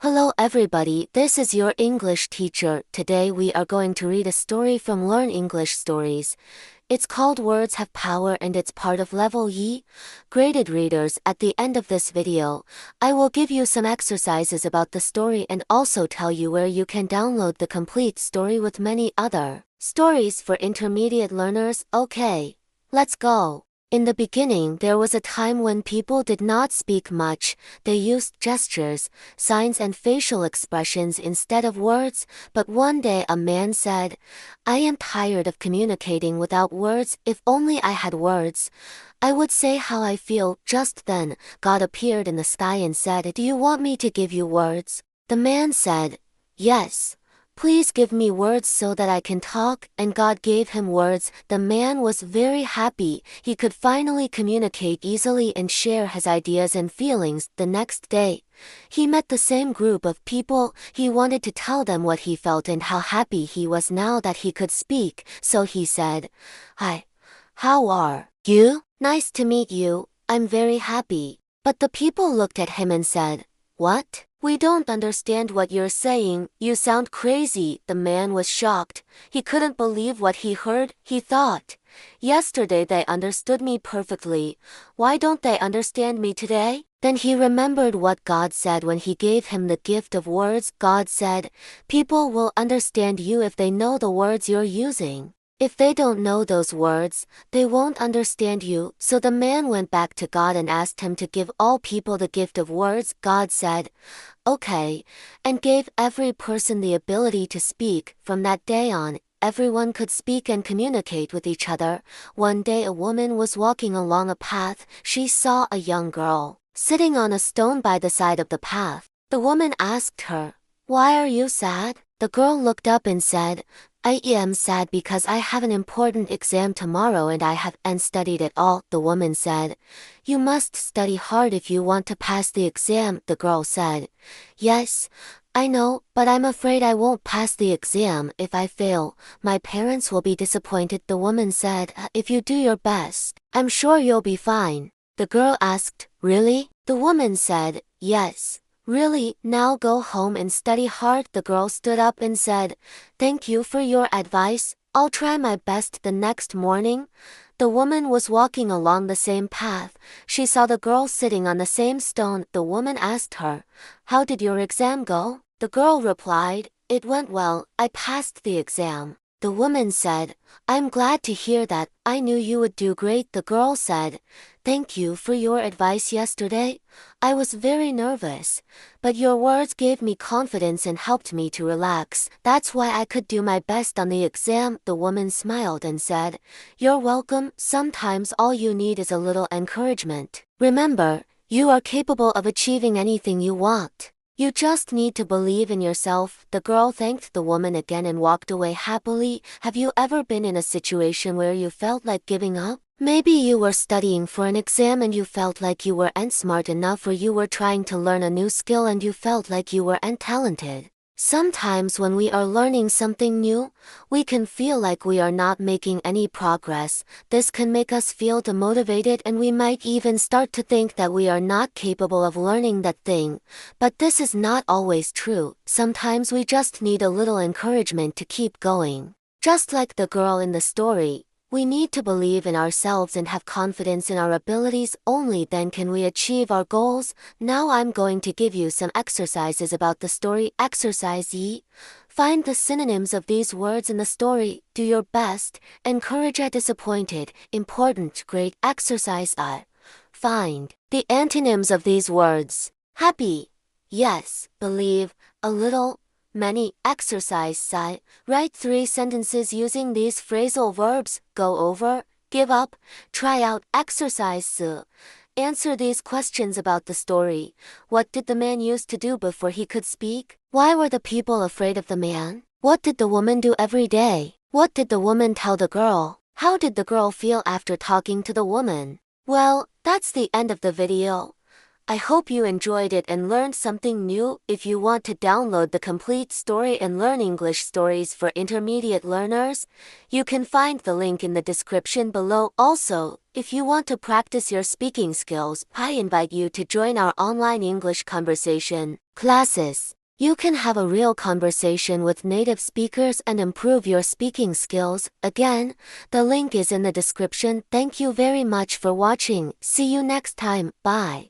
Hello everybody, this is your English teacher. Today we are going to read a story from Learn English Stories. It's called Words Have Power and it's part of Level E. Graded readers, at the end of this video, I will give you some exercises about the story and also tell you where you can download the complete story with many other stories for intermediate learners. Okay, let's go. In the beginning there was a time when people did not speak much. They used gestures, signs and facial expressions instead of words, but one day a man said, "I am tired of communicating without words. If only I had words, I would say how I feel." Just then, God appeared in the sky and said, "Do you want me to give you words?" The man said, "Yes. Please give me words so that I can talk," and God gave him words. The man was very happy. He could finally communicate easily and share his ideas and feelings. The next day, he met the same group of people. He wanted to tell them what he felt and how happy he was now that he could speak. So he said, "Hi, how are you? Nice to meet you. I'm very happy." But the people looked at him and said, "What? We don't understand what you're saying. You sound crazy." The man was shocked. He couldn't believe what he heard. He thought, "Yesterday they understood me perfectly. Why don't they understand me today?" Then he remembered what God said when he gave him the gift of words. God said, "People will understand you if they know the words you're using. If they don't know those words, they won't understand you." So the man went back to God and asked him to give all people the gift of words. God said, "Okay," and gave every person the ability to speak. From that day on, everyone could speak and communicate with each other. One day a woman was walking along a path. She saw a young girl sitting on a stone by the side of the path. The woman asked her, "Why are you sad?" The girl looked up and said, "I am sad because I have an important exam tomorrow and I haven't studied at all." The woman said, "You must study hard if you want to pass the exam." The girl said, "Yes, I know, but I'm afraid I won't pass the exam. If I fail, my parents will be disappointed." The woman said, "If you do your best, I'm sure you'll be fine." The girl asked, "Really?" The woman said, "Yes. Really, now go home and study hard." The girl stood up and said, "Thank you for your advice. I'll try my best." The next morning, the woman was walking along the same path. She saw the girl sitting on the same stone. The woman asked her, "How did your exam go?" The girl replied, "It went well. I passed the exam." The woman said, "I'm glad to hear that. I knew you would do great." The girl said, "Thank you for your advice yesterday. I was very nervous, but your words gave me confidence and helped me to relax. That's why I could do my best on the exam." The woman smiled and said, "You're welcome. Sometimes all you need is a little encouragement. Remember, you are capable of achieving anything you want. You just need to believe in yourself." The girl thanked the woman again and walked away happily. Have you ever been in a situation where you felt like giving up? Maybe you were studying for an exam and you felt like you weren't smart enough, or you were trying to learn a new skill and you felt like you weren't talented. Sometimes when we are learning something new, we can feel like we are not making any progress. This can make us feel demotivated and we might even start to think that we are not capable of learning that thing. But this is not always true. Sometimes we just need a little encouragement to keep going. Just like the girl in the story, we need to believe in ourselves and have confidence in our abilities. Only then can we achieve our goals. Now I'm going to give you some exercises about the story. Exercise E. Find the synonyms of these words in the story. Do your best. Encourage a disappointed. Important. Great. Exercise I. Find the antonyms of these words. Happy. Yes. Believe. A little. Many. Exercise Psi. Write 3 sentences using these phrasal verbs. Go over, give up, try out. Exercise S. Answer these questions about the story. What did the man used to do before he could speak? Why were the people afraid of the man? What did the woman do every day? What did the woman tell the girl? How did the girl feel after talking to the woman? Well, that's the end of the video. I hope you enjoyed it and learned something new. If you want to download the complete story and learn English stories for intermediate learners, you can find the link in the description below. Also, if you want to practice your speaking skills, I invite you to join our online English conversation classes. You can have a real conversation with native speakers and improve your speaking skills. Again, the link is in the description. Thank you very much for watching. See you next time. Bye.